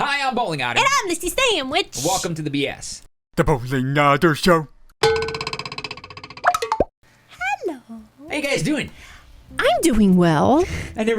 Hi, I'm Bowling Otter. And I'm Misty Sandwich. Welcome to the BS. The Bowling Otter Show. Hello. How you guys doing? I'm doing well. I don't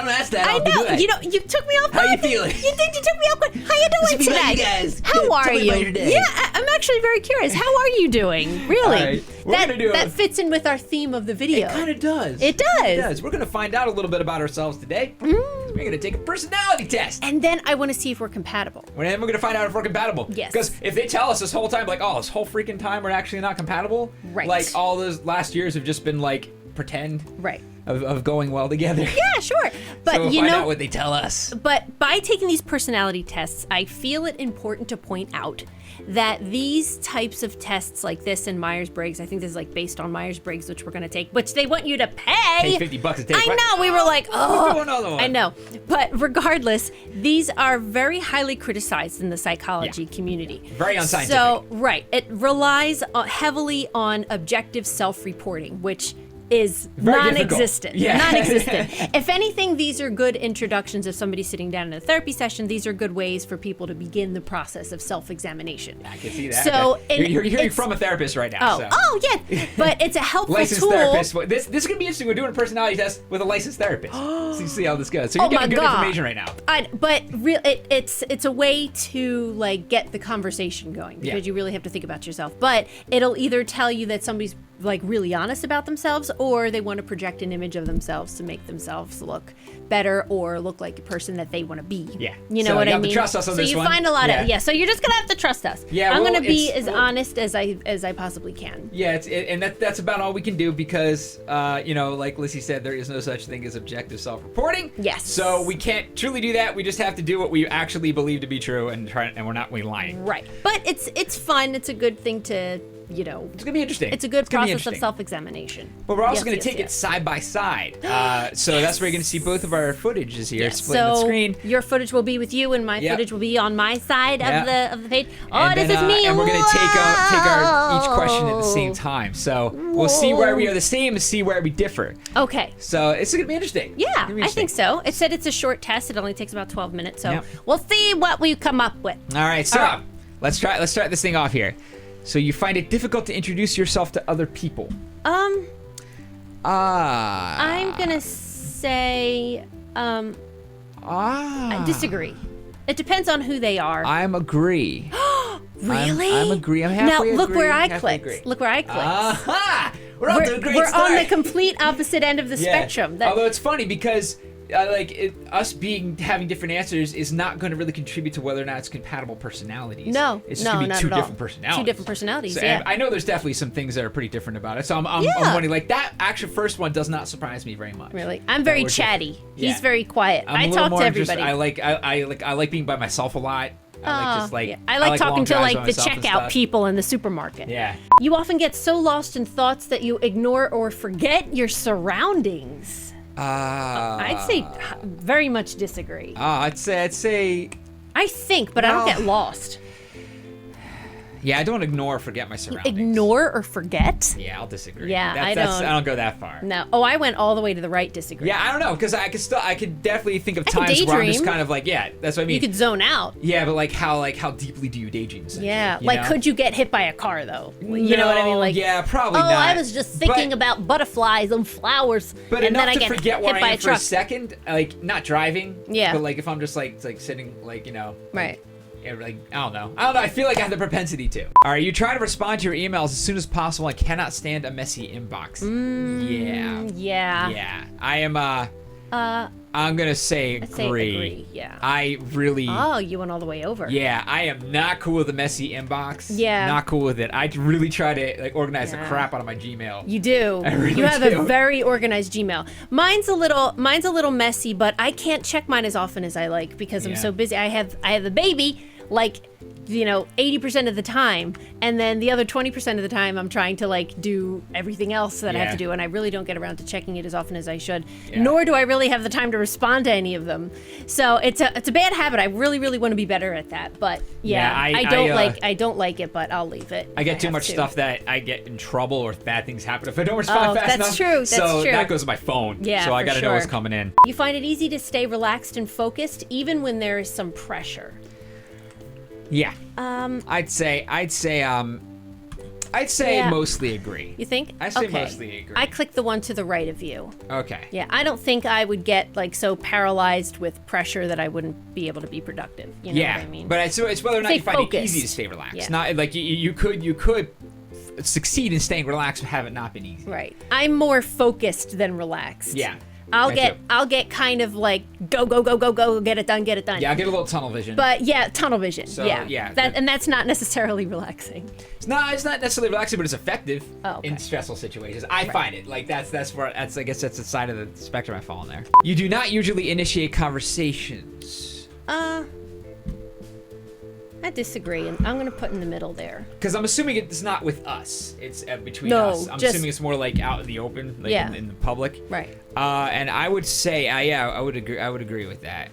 ask that. I often, know. do I? You know, you took me off guard. How you feeling? You think you took me off guard. How you doing This will be today? about you guys. How Tell are me you? about your day. Yeah, I'm actually very curious. How are you doing? Really? All right. We're gonna do that fits in with our theme of the video. It kind of does. It does. It does. We're going to find out a little bit about ourselves today. We're going to take a personality test. And then I want to see if we're compatible. And we're going to find out if we're compatible. Yes. Because if they tell us this whole time, like, oh, this whole freaking time we're actually not compatible. Right. Like, all those last years have just been, like, pretend. Right. Of going well together. Yeah, sure. But so we'll you find know out what they tell us. But by taking these personality tests, I feel it important to point out that these types of tests like this and Myers-Briggs, I think this is like based on Myers-Briggs, which we're going to take, which they want you to pay. Pay $50 a take. I know. We were like, oh. do another one. I know. But regardless, these are very highly criticized in the psychology community. Very unscientific. So, right. It relies heavily on objective self-reporting, which is Very non-existent. difficult. Yeah. Non-existent. If anything, these are good introductions. If somebody's sitting down in a therapy session, these are good ways for people to begin the process of self-examination. I can see that. So you're hearing from a therapist right now. Yeah, but it's a helpful licensed tool. therapist. This is gonna be interesting. We're doing a personality test with a licensed therapist. So you see how this goes. So you're getting good information right now. It's a way to like get the conversation going because you really have to think about yourself. But it'll either tell you that somebody's like really honest about themselves, or they want to project an image of themselves to make themselves look better or look like a person that they want to be. Yeah. You know So what you I have to mean? trust us on so this you one. find a lot Yeah. of so you're just gonna have to trust us. Yeah, I'm well, gonna be as honest as I possibly can. Yeah, and that's about all we can do because like Lissy said, there is no such thing as objective self-reporting. Yes. So we can't truly do that. We just have to do what we actually believe to be true and we're not lying. Right. But it's fun. It's a good thing to It's gonna be interesting. It's a good gonna be process of interesting. self-examination. But we're also going to take it side by side. So that's where you're going to see both of our footages here split on the screen. Your footage will be with you, and my footage will be on my side of the page. Oh, And this then, is me. And we're going to take our each question at the same time. So we'll see where we are the same and see where we differ. Okay. So it's going to be interesting. Yeah, It's gonna be I think interesting. so. It said it's a short test. It only takes about 12 minutes. So we'll see what we come up with. All right. So All right. let's start this thing off here. So you find it difficult to introduce yourself to other people. I'm gonna say I disagree. It depends on who they are. I'm agree. Really? I'm agree. I'm now halfway look agree, where I halfway clicked. agree. Look where I clicked. Aha! We're off to a great We're start. on the complete opposite end of the spectrum. Although it's funny because us having different answers is not going to really contribute to whether or not it's compatible personalities. No, it's just going to be not two at all. different personalities. Two different personalities. So, yeah. and I know there's definitely some things that are pretty different about it. So I'm wondering, like that actual first one does not surprise me very much. Really, I'm very we're chatty. Yeah. He's very quiet. I'm I a little talk more to everybody. I like being by myself a lot. I like talking long to drives like by the myself and checkout stuff. people in the supermarket. Yeah. You often get so lost in thoughts that you ignore or forget your surroundings. I'd say very much disagree. I'd say. I think, but I don't get lost. Yeah, I don't ignore or forget my surroundings. Ignore or forget? Yeah, I'll disagree. Yeah, I I don't go that far. No. Oh, I went all the way to the right. Disagree. Yeah, I don't know, because I could definitely think of I could times where I'm just daydream. kind of like, yeah, that's what I mean. You could zone out. Yeah, but how deeply do you daydream? Yeah, you like know? could you get hit by a car though? You know what I mean? Like, yeah, probably oh, not. I was just thinking about butterflies and flowers, But and enough then I to get forget hit where I by am a for truck. a second, like not driving. Yeah. But like if I'm just like sitting, like Right. Yeah, like I don't know. I feel like I have the propensity to. All right, you try to respond to your emails as soon as possible. I cannot stand a messy inbox. Yeah. Yeah. I am. I'm gonna say agree. I'd say agree. Yeah. I really. Oh, you went all the way over. Yeah, I am not cool with the messy inbox. Yeah. Not cool with it. I really try to like organize the Yeah. crap out of my Gmail. You do. I really you have do. a very organized Gmail. Mine's a little messy, but I can't check mine as often as I like because I'm Yeah. so busy. I have a baby, like, 80% of the time, and then the other 20% of the time I'm trying to like do everything else that I have to do, and I really don't get around to checking it as often as I should, nor do I really have the time to respond to any of them. So it's a bad habit. I really want to be better at that, but I don't like it, but I'll leave it. I get too much stuff that I get in trouble or if bad things happen if I don't respond fast enough. That's true. So that goes to my phone. Yeah, so I gotta know what's sure. coming in. You find it easy to stay relaxed and focused even when there is some pressure. Yeah. I'd say mostly agree. You think? I say mostly agree. I click the one to the right of you. Okay. Yeah, I don't think I would get like so paralyzed with pressure that I wouldn't be able to be productive. You know what I mean? But it's whether or not Stay you find focused. it easy to stay relaxed. Yeah. Not like you could succeed in staying relaxed, but have it not been easy. Right. I'm more focused than relaxed. Yeah. I'll Me get too. kind of like go, get it done. Yeah, I'll get a little tunnel vision. But yeah, tunnel vision. So, yeah. And that's not necessarily relaxing. It's not necessarily relaxing, but it's effective okay. in stressful situations. I find it like that's where I guess that's the side of the spectrum I fall on there. You do not usually initiate conversations. I disagree, and I'm gonna put in the middle there. Because I'm assuming it's not with us. It's between No, us. I'm just- assuming it's more like out in the open, like in the public. Right. And I would say, I would agree. I would agree with that.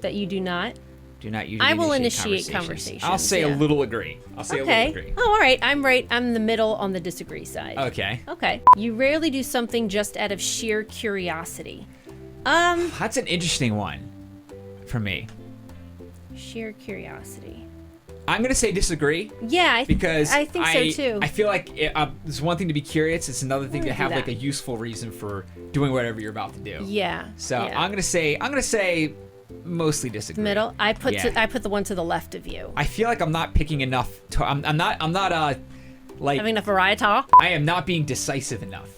That you do not? Do not usually. I will initiate conversations. I'll say yeah. a little agree. A little agree. Oh, all right. I'm right. I'm in the middle on the disagree side. Okay. Okay. You rarely do something just out of sheer curiosity. That's an interesting one for me. Sheer curiosity. I'm gonna say disagree. Yeah, because I think so too. I feel like it's one thing to be curious. It's another thing to do have that. like a useful reason for doing whatever you're about to do. Yeah. So yeah. I'm gonna say mostly disagree. Middle. I put Yeah. I put the one to the left of you. I feel like I'm not picking enough. I'm not like Having enough variety. I am not being decisive enough.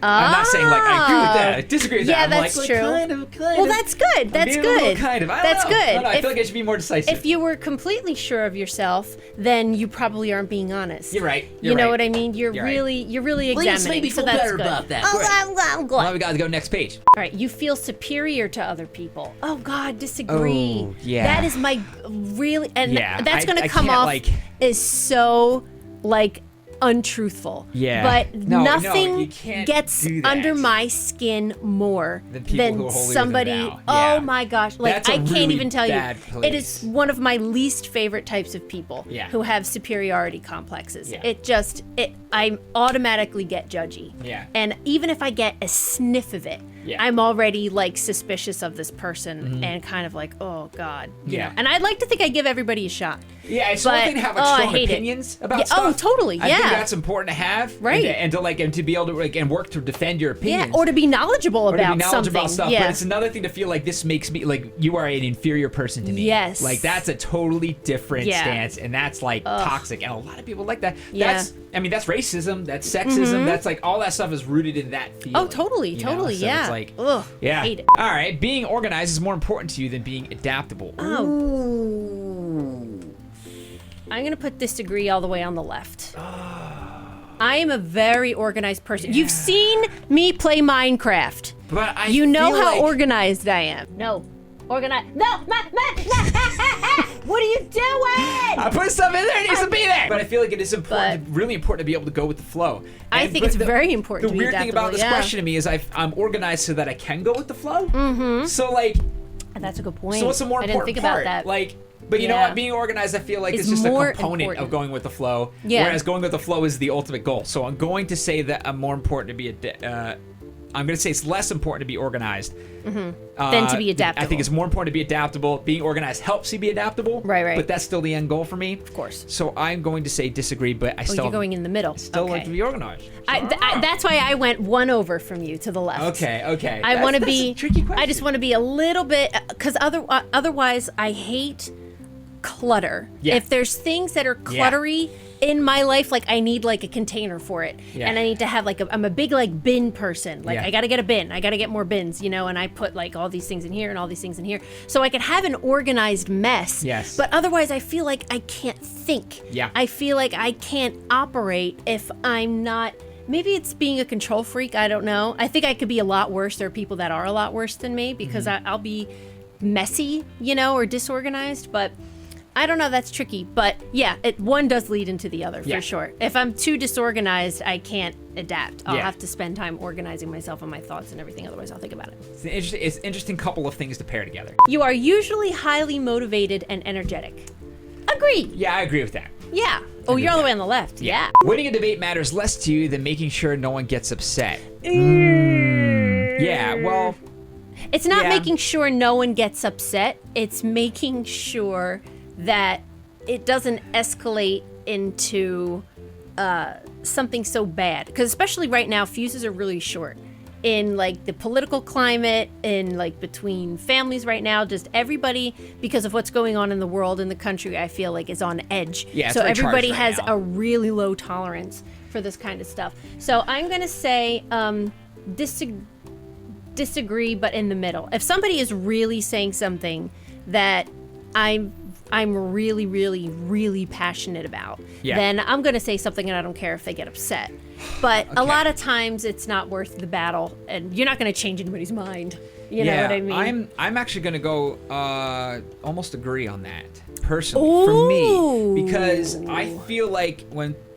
I'm not saying like I agree with that. I disagree with that. I'm that's like, true. Kind of. Well, that's good. That's being good. A little kind of. I don't That's know. good. I don't know. I feel like I should be more decisive. If you were completely sure of yourself, then you probably aren't being honest. You're right. You know what I mean? You're really examining. Please make me so feel that's better good. about that. I'm glad. Well, we gotta go next page. All right, you feel superior to other people. Oh God, disagree. Oh, yeah. That is my really, and Yeah, that's I gonna come can't, off like- is so like untruthful. Yeah. But No, nothing you can't gets do that. under my skin more Than people who are holier than somebody. thou. Oh Yeah. my gosh! Like That's a I can't really even tell you. bad It is place. one of my least favorite types of people. Yeah. Who have superiority complexes. Yeah. I automatically get judgy. Yeah. And even if I get a sniff of it, Yeah. I'm already like suspicious of this person and kind of like, oh God. You Yeah. know? And I'd like to think I give everybody a shot. Yeah, it's But- one thing to have like oh, I strong hate it. opinions about Yeah, stuff. oh, totally, I think yeah. that's important to have. Right. And to be able to like and work to defend your opinions. Yeah, or to be knowledgeable Or to be about knowledgeable something. about stuff. Yeah. But it's another thing to feel like this makes me like you are an inferior person to me. Yes. Like that's a totally different Yeah. stance, and that's like toxic, and a lot of people like that. Yeah. That's that's racism, that's sexism, that's like all that stuff is rooted in that feeling. Oh, totally, you know? totally, So yeah. It's like, Ugh, yeah. hate it. All right, being organized is more important to you than being adaptable. Oh. I'm going to put disagree all the way on the left. I am a very organized person. You've seen me play Minecraft. But I You know feel how like- organized I am. No. Organized. No. What are you doing? I put stuff in there, it needs to be there. But I feel like it is important, really important to be able to go with the flow. I think it's very important The to be weird thing about adaptable, this yeah. question to me is I'm organized so that I can go with the flow. Mm-hmm. So like, That's a good point. so what's the more I important didn't think part? about that. Like, but you know Yeah. what? Being organized, I feel like Is it's just a more component important. of going with the flow. Yeah. Whereas going with the flow is the ultimate goal. So I'm going to say that I'm more important to be I'm going to say it's less important to be organized Than to be adaptable. I think it's more important to be adaptable. Being organized helps you be adaptable. Right. But that's still the end goal for me. Of course. So I'm going to say disagree, but I Oh, still you're going in the middle. still like Okay. to be organized. That's why I went one over from you to the left. Okay. I want to That's be. a tricky question. I just want to be a little bit because otherwise I hate clutter. Yeah. If there's things that are cluttery in my life, like I need like a container for it, Yeah. and I need to have like I'm a big like bin person. Like Yeah. I gotta get a bin. I gotta get more bins, you know. And I put like all these things in here and all these things in here, so I can have an organized mess. Yes. But otherwise, I feel like I can't think. Yeah. I feel like I can't operate if I'm not. Maybe it's being a control freak. I don't know. I think I could be a lot worse. There are people that are a lot worse than me because I'll be messy, you know, or disorganized. But I don't know. That's tricky, but yeah, one does lead into the other Yeah. for sure. If I'm too disorganized, I can't adapt. I'll Yeah. have to spend time organizing myself and my thoughts and everything. Otherwise, I'll think about it. It's an interesting couple of things to pair together. You are usually highly motivated and energetic. Agreed. Yeah, I agree with that. Yeah. Oh, you're all the way on the left. Yeah. Winning a debate matters less to you than making sure no one gets upset. Yeah, well, It's not Yeah. making sure no one gets upset. It's making sure that it doesn't escalate into something so bad. Because especially right now, fuses are really short. In like the political climate, in like between families right now, just everybody, because of what's going on in the world and the country, I feel like is on edge. Yeah, it's so very charged everybody right has now. a really low tolerance for this kind of stuff. So I'm gonna say disagree, but in the middle. If somebody is really saying something that I'm really, really, really passionate about, Yeah. then I'm gonna say something and I don't care if they get upset. But a lot of times it's not worth the battle, and you're not gonna change anybody's mind. You know what I mean? I'm actually gonna go almost agree on that personally for me, because I feel like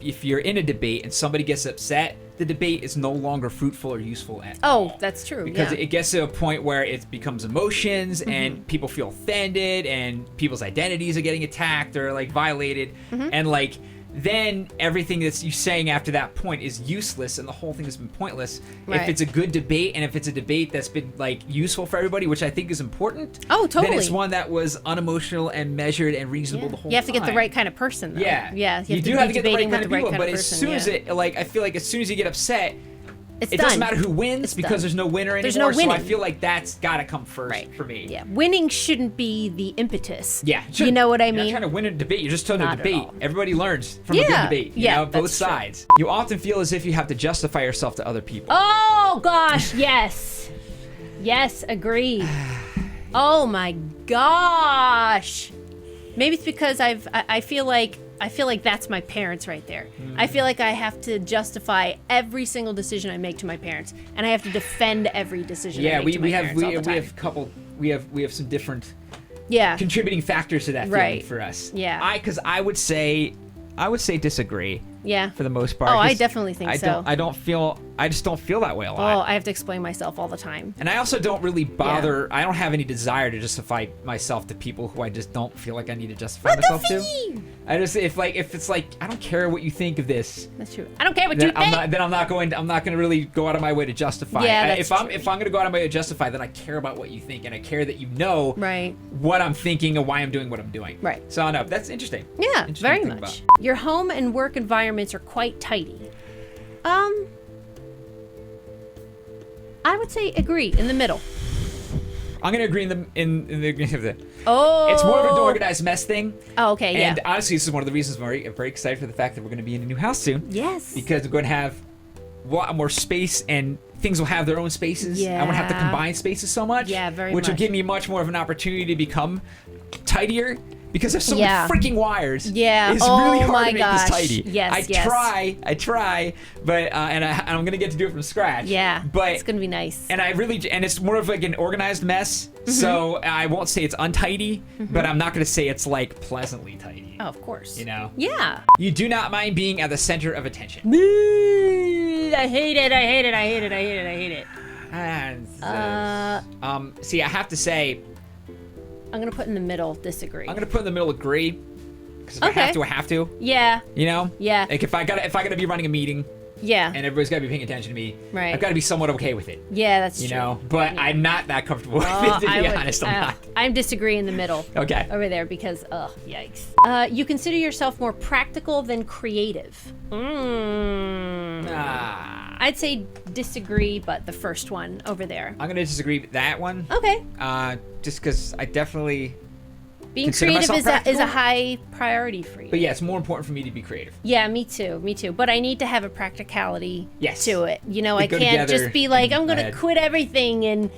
if you're in a debate and somebody gets upset, the debate is no longer fruitful or useful at all. Oh, that's true. Because yeah. it gets to a point where it becomes emotions and people feel offended and people's identities are getting attacked or like violated, and like then everything that's you saying after that point is useless and the whole thing has been pointless. Right. If it's a good debate and if it's a debate that's been like useful for everybody, which I think is important, Oh, totally. then it's one that was unemotional and measured and reasonable the whole time. You have to get the right kind of person, though. Yeah, Yeah. You do have to get the right debating kind of with people, but as person, soon as yeah. it like I feel like as soon as you get upset, It's it done. doesn't matter who wins It's because done. there's no winner anymore. There's no So I winning. feel like that's got to come first Right. for me. Yeah. Winning shouldn't be the impetus. Yeah, You know what I You're mean? not trying to win a debate. You're just trying to Not at debate. all. Everybody learns from a Yeah. good debate. You Yeah, know, both that's true. sides. You often feel as if you have to justify yourself to other people. Oh gosh, yes. Yes, agreed. Oh my gosh. Maybe it's because I feel like that's my parents right there. I feel like I have to justify every single decision I make to my parents, and I have to defend every decision I Yeah, make to my we have parents all the time. we have some different Yeah. contributing factors to that feeling Right. for us. Yeah. Because I would say disagree. Yeah. For the most part. Oh, I 'cause definitely think so. I just don't feel that way a lot. Oh, I have to explain myself all the time. And I also don't really bother. I don't have any desire to justify myself to people who I just don't feel like I need to justify myself to. I just if it's like I don't care what you think of this. That's true. I don't care what you Then think. I'm not going to really go out of my way to justify. Yeah, it. that's If I'm going to go out of my way to justify, then I care about what you think and I care that you know Right. what I'm thinking and why I'm doing what I'm doing. Right. So I know that's interesting. Yeah, Interesting very to think much. about. Your home and work environments are quite tidy. I would say agree in the middle. I'm going to agree in the Oh. It's more of an organized mess thing. Oh, okay, yeah. And honestly, this is one of the reasons I'm very excited for the fact that we're going to be in a new house soon. Yes. Because we're going to have a lot more space and things will have their own spaces. I won't have to Yeah. combine spaces so much. Yeah, very Which will much. give me much more of an opportunity to become tidier. Because there's so Yeah. many freaking wires. Yeah. It's Oh really hard my to make gosh. this tidy. Yes, I yes. try, but and I'm gonna get to do it from scratch. Yeah. But it's gonna be nice. and it's more of like an organized mess. Mm-hmm. So I won't say it's untidy, but I'm not gonna say it's like pleasantly tidy. Oh, of course. You know. Yeah. You do not mind being at the center of attention. I hate it. I hate it. I hate it. I hate it. I hate it. See, I have to say, I'm gonna put in the middle. Disagree. I'm gonna put in the middle agree, because if Okay. I have to, I have to. Yeah. You know? Yeah. Like if I gotta be running a meeting Yeah. and everybody's gotta be paying attention to me, Right. I've gotta be somewhat okay with it. Yeah, that's You true. know? But Yeah. I'm not that comfortable with Oh, it, to I be would- honest. I'm not. I'm disagreeing in the middle. Okay. Over there because, yikes. You consider yourself more practical than creative. I'd say disagree, but the first one over there. I'm gonna disagree with that one. Okay. Just because I definitely. Being Consider creative myself is a practical? high priority for you. But yeah, it's more important for me to be creative. Yeah, me too. Me too. But I need to have a practicality Yes. to it. You know, They I go can't together just be like, I'm in going my to head. quit everything and,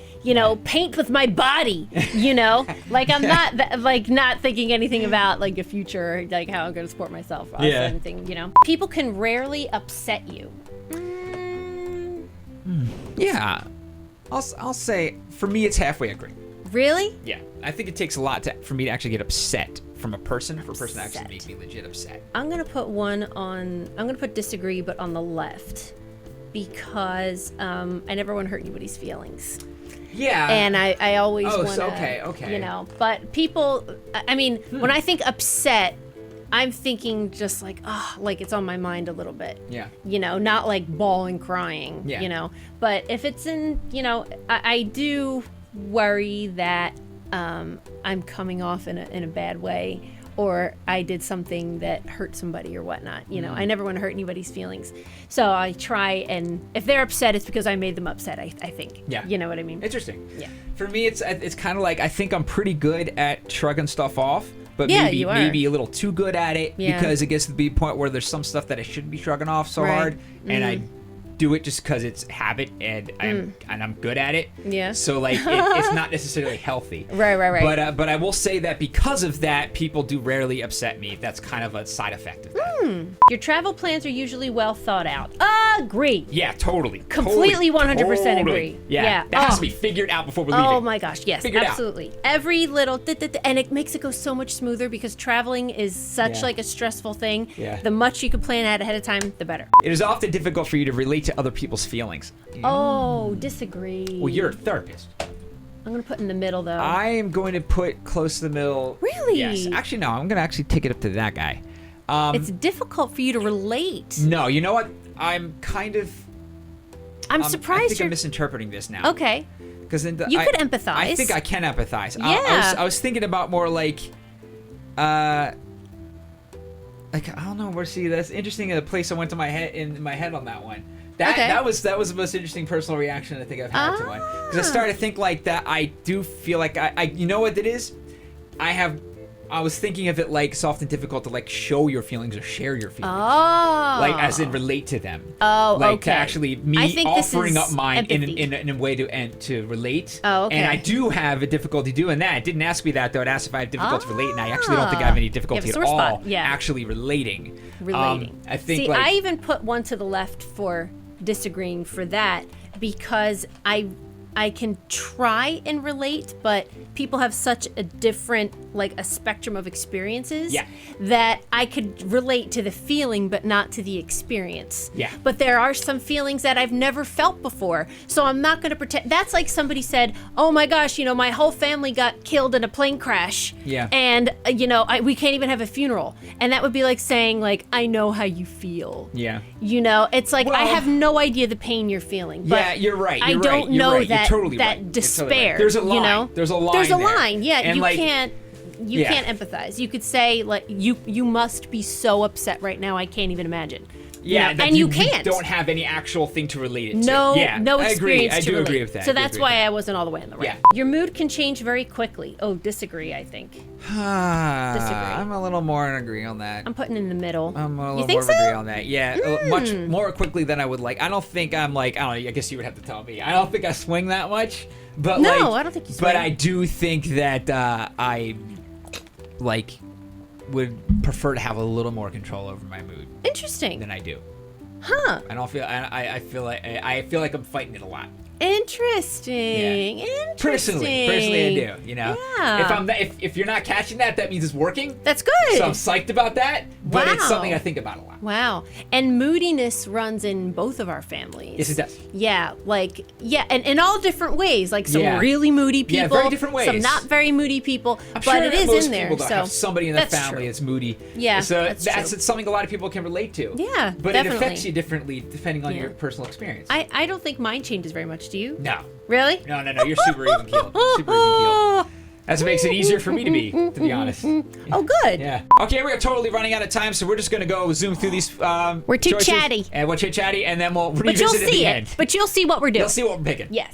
paint with my body, you know? Like, I'm not, not thinking anything about, like, the future, like, how I'm going to support myself or Yeah. anything, you know? People can rarely upset you. Yeah. I'll say, for me, it's halfway agree. Really? Yeah, I think it takes a lot for me to actually get upset from a person, for a person to actually Upset. make me legit upset. I'm gonna put disagree, but on the left, because I never want to hurt anybody's feelings. Yeah. And I always Oh, want to, so okay. you know. But people, I mean, when I think upset, I'm thinking just like, like it's on my mind a little bit. Yeah. You know, not like bawling, crying. Yeah. You know, but if it's in, you know, I do worry that I'm coming off in a bad way, or I did something that hurt somebody or whatnot. You know, I never want to hurt anybody's feelings. So I try, and if they're upset, it's because I made them upset, I think. Yeah. You know what I mean? Interesting. Yeah. For me, it's kind of like I think I'm pretty good at shrugging stuff off, but Yeah, maybe you are. maybe a little too good at it Yeah. because it gets to be a point where there's some stuff that I shouldn't be shrugging off so Right. hard, and I do it just because it's habit and I'm good at it. Yeah. So like it's not necessarily healthy. Right. But I will say that because of that, people do rarely upset me. That's kind of a side effect of that. Your travel plans are usually well thought out. Agree. Yeah, totally. Completely 100% totally. agree. Yeah. Yeah. That has Oh. to be figured out before we leave. Oh my gosh, yes, Figured out. absolutely. Every little and it makes it go so much smoother because traveling is such Yeah. like a stressful thing. Yeah. The much you can plan out ahead of time, the better. It is often difficult for you to relate to other people's feelings. Oh, disagree. Well, you're a therapist. I'm gonna put in the middle though. I am going to put close to the middle. Really? Yes. Actually, no. I'm going to actually take it up to that guy. It's difficult for you to relate. No, you know what? I'm kind of. I'm I surprised think you're. I'm misinterpreting this now. Okay. Because You could empathize. I think I can empathize. Yeah. I was thinking about more like I don't know where. See, that's interesting. The place I went to my head on that one. That was the most interesting personal reaction I think I've had to one. Because I started to think like that. I do feel like I you know what it is. I was thinking of it like it's often difficult to like show your feelings or share your feelings. Oh. Like as in relate to them. Oh, like okay. to actually I think this offering is up mine empathy. in a way to relate. Oh, okay. And I do have a difficulty doing that. It didn't ask me that though. It asked if I have difficulty relating. I actually don't think I have any difficulty You at have a sore all spot. Yeah. actually relating. I think See, like I even put one to the left for disagreeing for that because I can try and relate, but people have such a different, like a spectrum of experiences that I could relate to the feeling, but not to the experience. Yeah. But there are some feelings that I've never felt before. So I'm not going to pretend. That's like somebody said, oh my gosh, you know, my whole family got killed in a plane crash. Yeah. And, you know, we can't even have a funeral. And that would be like saying, like, I know how you feel. Yeah. You know, it's like, I Well- have no idea the pain you're feeling. But Yeah, you're right. I You're don't right. You're know right. You're that totally that right. You're totally despair. right. There's a line. You know? There's a line. There's a there. line. Yeah, And you like, can't. You Yeah. can't empathize. You could say like you must be so upset right now. I can't even imagine. Yeah, you know? that And you can't. don't have any actual thing to relate it to. No, Yeah, no I agree. experience I to do relate. agree with that. So that's why I wasn't all the way on the right. Yeah. Your mood can change very quickly. Oh, disagree. I think Disagree. I'm a little more in agree on that. I'm putting in the middle. I'm a You little think more of so? agree on that. Yeah, much more quickly than I would like. I don't think I'm like, I don't know, I guess you would have to tell me. I don't think I swing that much. But No, like, I don't think you swing. But I do think that I like would prefer to have a little more control over my mood Interesting. than I do. Huh. I don't feel I feel like I'm fighting it a lot. Interesting. Interesting. Personally, I do. You know, Yeah. if you're not catching that, that means it's working. That's good. So I'm psyched about that. But it's Wow. something I think about a lot. Wow. And moodiness runs in both of our families. Yes, it does. Yeah, and in all different ways. Like some Yeah. really moody people. Yeah, very different ways. Some not very moody people. I'm but sure it that is most in there. people don't So have somebody in their that's family true. that's moody. Yeah, so that's true. something a lot of people can relate to. Yeah, but definitely. it affects you differently depending on Yeah. your personal experience. I don't think mine changes very much. Do you? No, Really? no, you're super even keeled. Super even keeled. That's what makes it easier for me to be honest. Oh, good. Yeah. Okay, we're totally running out of time, so we're just gonna go zoom through these. We're too choices, chatty. and we're too chatty, and then we'll But revisit you'll it at see the it. end. But you'll see what we're doing. You'll see what we're picking. Yes.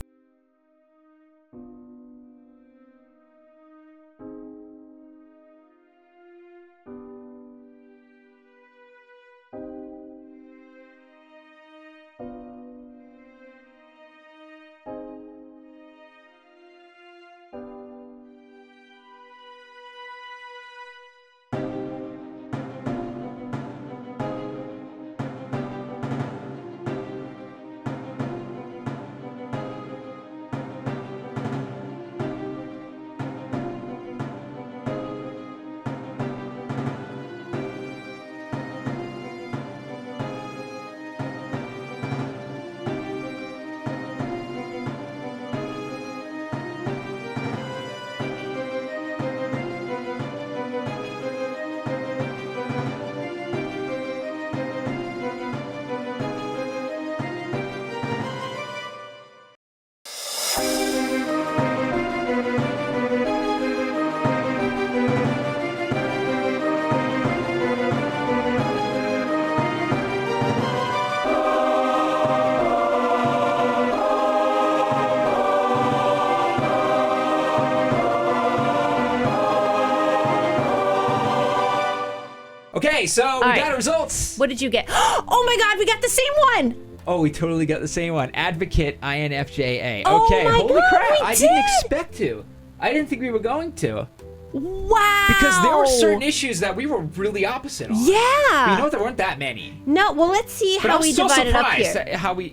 Okay, so we right. got our results. What did you get? Oh my God, we got the same one. Oh, we totally got the same one. Advocate, INFJA. Oh Okay, my holy God, crap. we I did. didn't expect to. I didn't think we were going to. Wow. Because there were certain issues that we were really opposite on. Yeah. But you know, there weren't that many. No, well, let's see But how I'm we still divide it up surprised here. at how we,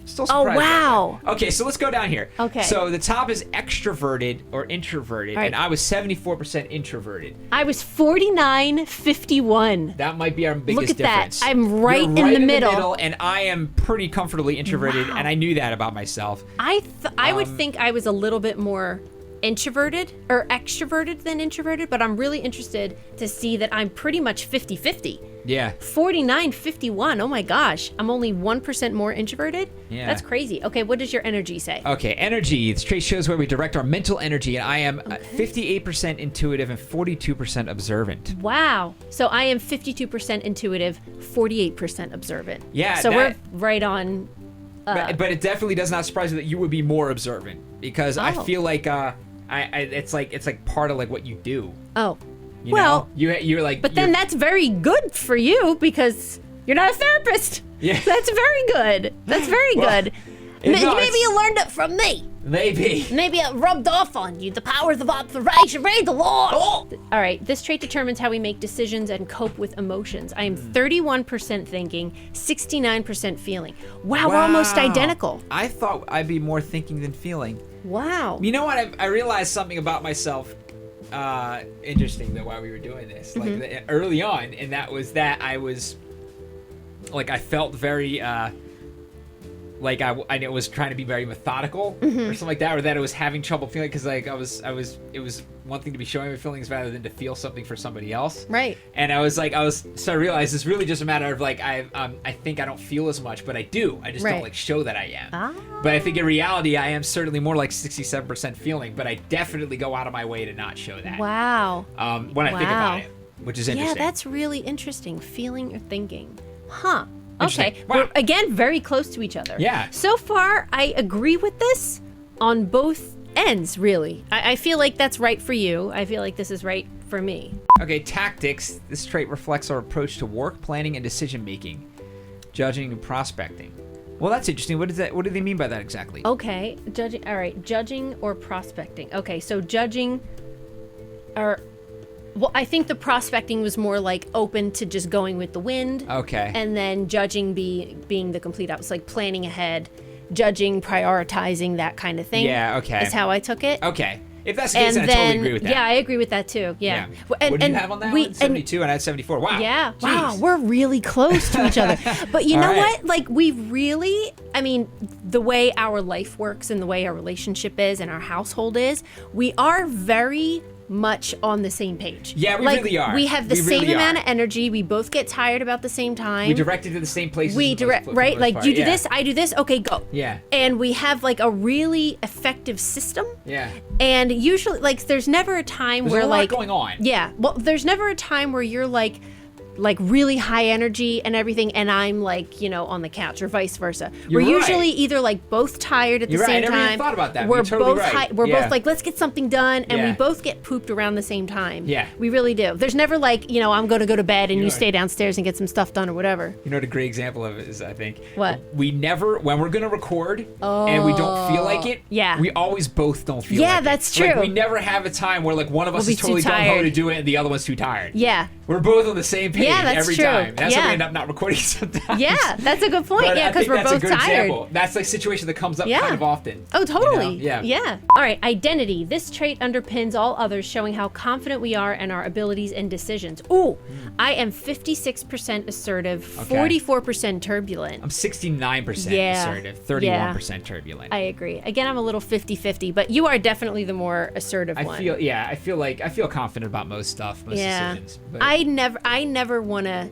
still Oh, surprised. wow. Okay, so let's go down here. Okay. So the top is extroverted or introverted, All right. and I was 74% introverted. I was 49-51. That might be our biggest Look at difference. that. I'm right You're in the middle. and I am pretty comfortably introverted, Wow. and I knew that about myself. I would think I was a little bit more introverted or extroverted than introverted, but I'm really interested to see that I'm pretty much 50-50. Yeah. 49-51. Oh my gosh. I'm only 1% more introverted? Yeah. That's crazy. Okay, what does your energy say? Okay, energy. This trait shows where we direct our mental energy, and I am 58% intuitive and 42% observant. Wow. So I am 52% intuitive, 48% observant. Yeah, So that- we're right on. But it definitely does not surprise me that you would be more observant, because I Oh. feel like it's like part of like what you do. Oh. You Well, know? you're like. but then that's very good for you because you're not a therapist. Yeah. That's very good. That's very Well, good. no, Maybe it's- you learned it from me. maybe. Maybe it rubbed off on you. The powers of observation. Read the law. All right. This trait determines how we make decisions and cope with emotions. I am 31% thinking, 69% feeling. Wow, we're almost Wow. identical. I thought I'd be more thinking than feeling. Wow. You know what? I realized something about myself. Interesting though, while we were doing this, Mm-hmm. like early on, and that was that I was like, I felt very like I was trying to be very methodical or something like that, or that I was having trouble feeling, because like it was one thing to be showing my feelings rather than to feel something for somebody else. Right. And so I realized it's really just a matter of like I think I don't feel as much, but I do. I just Right. don't like show that I am. Ah. But I think in reality I am certainly more like 67% feeling, but I definitely go out of my way to not show that. Wow. When I think Wow. about it, which is Yeah, interesting. that's really interesting. Feeling or thinking. Huh. Interesting. Okay. Wow. We're, again, very close to each other. Yeah. So far, I agree with this on both ends, really. I feel like that's right for you. I feel like this is right for me. Okay, tactics. This trait reflects our approach to work, planning, and decision making, judging and prospecting. Well, that's interesting. What do they mean by that exactly? Okay. Judging. All right. Judging or prospecting. Okay. So judging or. Well, I think the prospecting was more like open to just going with the wind. Okay. And then judging being the complete opposite, like planning ahead, judging, prioritizing, that kind of thing. Yeah, okay. Is how I took it. Okay. If that's the case, And then I totally then, agree with that. yeah, I agree with that too. Yeah. What do you have on that one? 72, and I had 74. Wow. Yeah. Jeez. Wow. We're really close to each other. But you All know right. what? Like, we really, I mean, the way our life works and the way our relationship is and our household is, we are very much on the same page. Yeah, we like, really are. We have the We same really amount are. of energy. We both get tired about the same time. We direct it to the same places. We direct, for the right? most Like, part. you do Yeah. this, I do this. Okay, go. Yeah. And we have like a really effective system. Yeah. And usually, like, there's never a time There's where a lot like going on. Yeah. Well, there's never a time where you're like really high energy and everything, and I'm like, on the couch, or vice versa. You're We're right. usually either like both tired at You're the right. I same never time. even thought about that. We're You're totally both right. we're Yeah. both like, let's get something done, and we Yeah. both get pooped around the same time. Yeah. We really do. There's never like, I'm going to go to bed and You you know- stay downstairs and get some stuff done or whatever. You know what a great example of it is, I think? What? We never, when we're going to record and we don't feel like it, Yeah. we always both don't feel Yeah, like it. that's Like, true. we never have a time where like one of us We'll is be totally too gung ho tired. to do it and the other one's too tired. Yeah. We're both on the same page Yeah, that's every true. time. That's why Yeah. we end up not recording sometimes. Yeah, that's a good point. But Yeah, I because think we're that's both a good tired. example. That's like a situation that comes up Yeah. kind of often. Oh, totally. Yeah. Yeah. All right. Identity. This trait underpins all others, showing how confident we are in our abilities and decisions. Ooh, I am 56% assertive, 44% turbulent. I'm 69% Yeah. assertive, 31% turbulent. I agree. Again, I'm a little 50-50, but you are definitely the more assertive one. I feel confident about most stuff, most decisions. But I never want to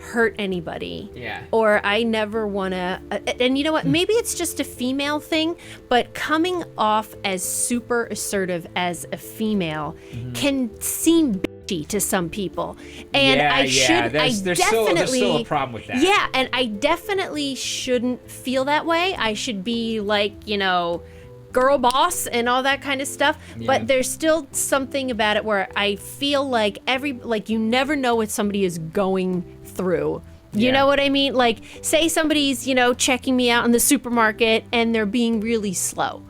hurt anybody. Yeah. Or I never want to, and you know what, maybe it's just a female thing, but coming off as super assertive as a female can seem bitchy to some people. And there's still a problem with that. Yeah, and I definitely shouldn't feel that way. I should be like, girl boss and all that kind of stuff. Yeah. But there's still something about it where I feel like you never know what somebody is going through. You know what I mean? Like, say somebody's, checking me out in the supermarket and they're being really slow.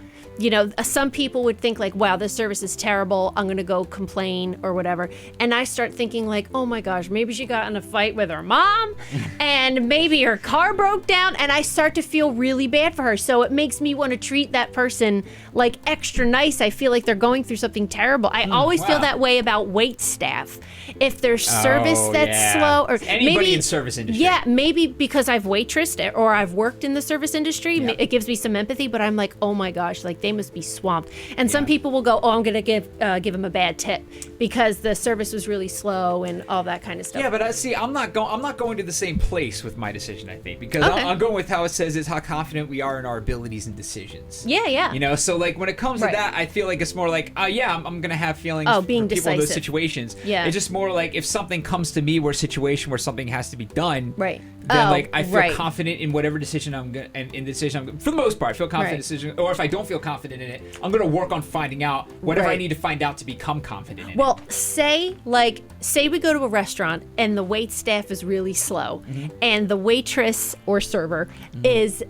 Some people would think like, wow, this service is terrible. I'm going to go complain or whatever. And I start thinking like, oh my gosh, maybe she got in a fight with her mom and maybe her car broke down. And I start to feel really bad for her. So it makes me want to treat that person like extra nice. I feel like they're going through something terrible. I always feel that way about wait staff. If there's service that's slow or anybody maybe in service industry. Yeah, maybe because I've waitressed or I've worked in the service industry, it gives me some empathy, but I'm like, oh my gosh, like they must be swamped. And some people will go, oh, I'm going to give them a bad tip because the service was really slow and all that kind of stuff. Yeah, but I'm not going to the same place with my decision, I think, because I'm going with how it says is how confident we are in our abilities and decisions. Yeah. So like when it comes to that, I feel like it's more like, I'm going to have feelings for being people in those decisive. situations. Yeah. It's just more like if something comes to me where something has to be done. Right. Then I feel confident in whatever decision I'm going and in the decision for the most part, I feel confident in the decision, or if I don't feel confident in it, I'm going to work on finding out whatever I need to find out to become confident in it. Well, say we go to a restaurant and the wait staff is really slow and the waitress or server is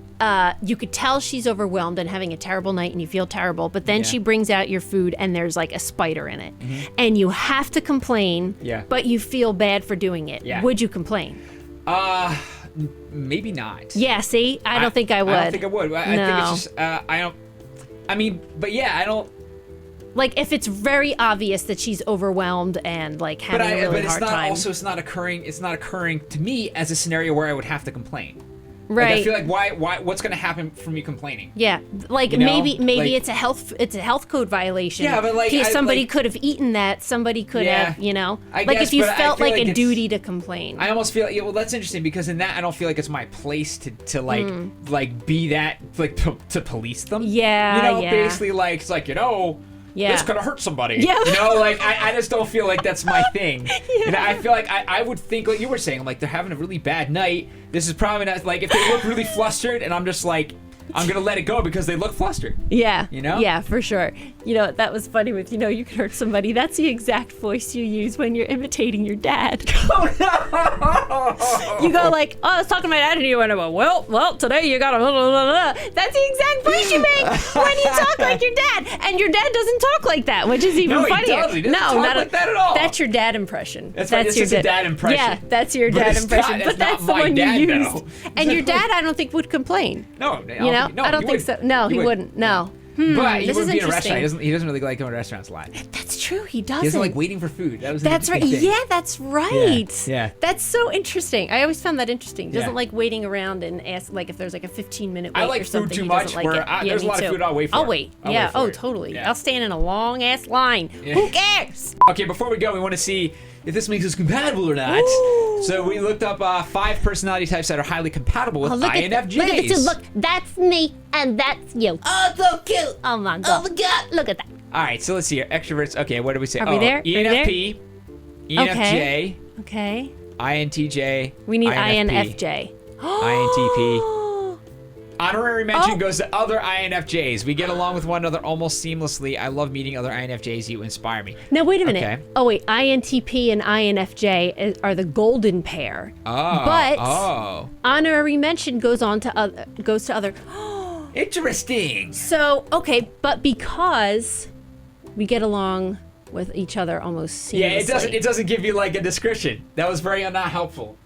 you could tell she's overwhelmed and having a terrible night and you feel terrible, but then she brings out your food and there's like a spider in it and you have to complain, but you feel bad for doing it. Would you complain? Maybe not. Yeah, see? I don't think I would. I don't think I would. I think it's just, I don't. Like, if it's very obvious that she's overwhat's and like having a really hard time. It's not occurring to me as a scenario where I would have to complain. Right. Like, I feel like why what's going to happen from me complaining? Yeah. Like maybe it's a health code violation. Yeah, but like somebody could have eaten that, somebody could have, I like guess, if you but felt like a it's, duty to complain. I almost feel well that's interesting because in that I don't feel like it's my place to like be that like to police them. Yeah. Basically like it's like this could have hurt somebody. Yeah. I just don't feel like that's my thing. I feel like I would think, like you were saying, like they're having a really bad night. This is probably not, like, if they look really flustered and I'm just like, I'm going to let it go because they look flustered. Yeah. You know? Yeah, for sure. That was funny with, you could hurt somebody. That's the exact voice you use when you're imitating your dad. Oh, no! You go like, I was talking to my dad and you went, well, today you got a blah, blah, blah, blah. That's the exact voice you make when you talk like your dad. And your dad doesn't talk like that, which is even funnier. He doesn't talk like that at all. That's your dad impression. That's your dad impression. Yeah, that's your dad impression. But that's the one you used. Though. And your dad, I don't think, would complain. No, I don't think so. No, he wouldn't. No. But he this wouldn't is be in a restaurant. interesting. He doesn't really like going to restaurants a lot. That's true. He doesn't. He doesn't like waiting for food. That's right. Thing. Yeah, that's right. Yeah. That's so interesting. I always found that interesting. He doesn't Yeah. like waiting around and ask like if there's like a 15-minute wait I like or something. food too he much. doesn't like it. There's a lot of food I'll wait for. I'll wait. I'll yeah. wait for Oh, it. totally. Yeah. I'll stand in a long ass line. Yeah. Who cares? Okay, before we go, we want to see if this makes us compatible or not. Ooh. So we looked up 5 personality types that are highly compatible with INFJs. Look at this. Look, that's me and that's you. Oh, so cute. Oh my god. Oh my god. Look at that. All right, so let's see here. Extroverts. Okay, what did we say? Are we there? ENFP, ENFJ, Okay. INTJ. We need INFP, INFJ. INTP. Honorary mention goes to other INFJs. We get along with one another almost seamlessly. I love meeting other INFJs. You inspire me. Now, wait a minute. Okay. Oh, wait. INTP and INFJ are the golden pair. Oh. But honorary mention goes to other. Interesting. So, okay, but because we get along with each other almost seamlessly. Yeah, it doesn't give you like a description. That was very not helpful.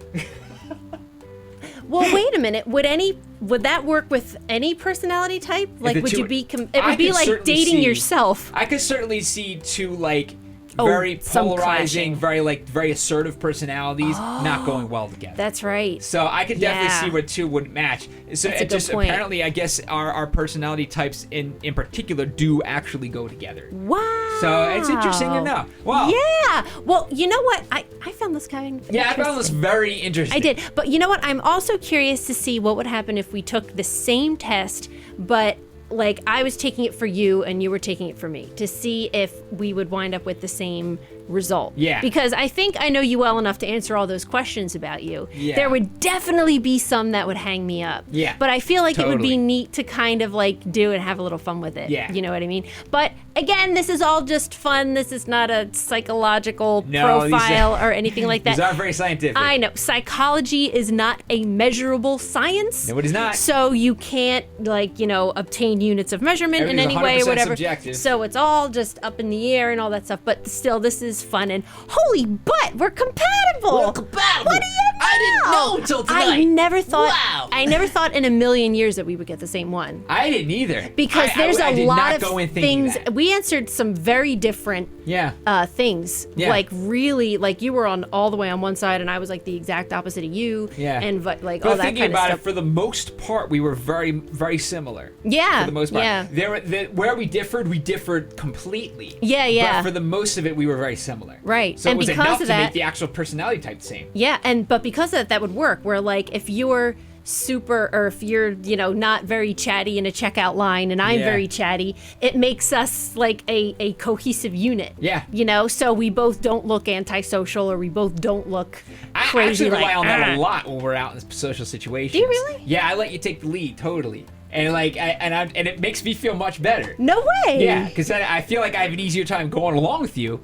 Well, wait a minute. Would that work with any personality type? Like, would you be? It would be like dating yourself. I could certainly see two like Oh, very some polarizing, clashing. very assertive personalities not going well together. That's right. So I could definitely see where two wouldn't match. So That's a it just good point. apparently, I guess our personality types in particular do actually go together. Wow. So it's interesting to know. Wow. Yeah. Well, you know what? I found this kind of Yeah, I found this very interesting. I did. But you know what? I'm also curious to see what would happen if we took the same test, but like I was taking it for you and you were taking it for me, to see if we would wind up with the same result. Yeah. Because I think I know you well enough to answer all those questions about you. Yeah. There would definitely be some that would hang me up. Yeah. But I feel like it would be Totally. neat to kind of like do and have a little fun with it. Yeah. You know what I mean? But again, this is all just fun. This is not a psychological No, these profile are- or anything like that. These aren't very scientific. I know. Psychology is not a measurable science. No, it is not. So you can't, like, obtain units of measurement in any Everything's way or 100% whatever. subjective. So it's all just up in the air and all that stuff. But still, this is fun. And holy butt, we're compatible. We're compatible. What do you know? I didn't know until tonight. I never thought. Wow. I never thought in a million years that we would get the same one. I didn't either. Because there's I a did lot not of go in thinking things. that. We answered some very different Yeah. things. Yeah. Like really, like you were on all the way on one side, and I was like the exact opposite of you. Yeah. And like But all that thinking kind of about stuff. it, for the most part, we were very, very similar. Yeah. For the most part. Yeah. Where we differed completely. Yeah, yeah. But for the most of it, we were very similar. Right. So And it was because enough of to make that- the actual personality type the same. Yeah, but because of that would work. Where like if you're super, or if you're not very chatty in a checkout line, and I'm Yeah. very chatty, it makes us like a cohesive unit. Yeah. So we both don't look antisocial, or we both don't look I crazy. actually rely like, on that "Ah." a lot when we're out in social situations. Do you really? Yeah, I let you take the lead, totally. And and it makes me feel much better. No way. Yeah, because I feel like I have an easier time going along with you.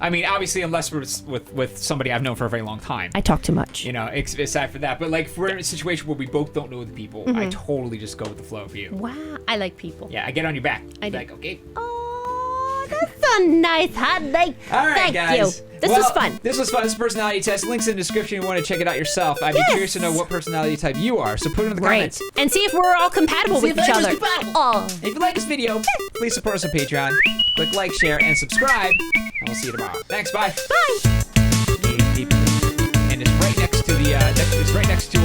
I mean, obviously, unless we're with somebody I've known for a very long time. I talk too much. Aside from that, but like if we're in a situation where we both don't know the people, I totally just go with the flow of you. Wow, I like people. Yeah, I get on your back. I do. Like, okay. Oh, that's a nice hot like. All right, Thank guys. you. This was fun. This was fun. This is a personality test. Links in the description if you want to check it out yourself. I'd be Yes. curious to know what personality type you are, so put it in the Right. comments. And see if we're all compatible See with if each we're other. compatible. Oh. If you like this video, please support us on Patreon. Click like, share, and subscribe. And we'll see you tomorrow. Thanks. Bye. Bye. And it's right next to the. It's right next to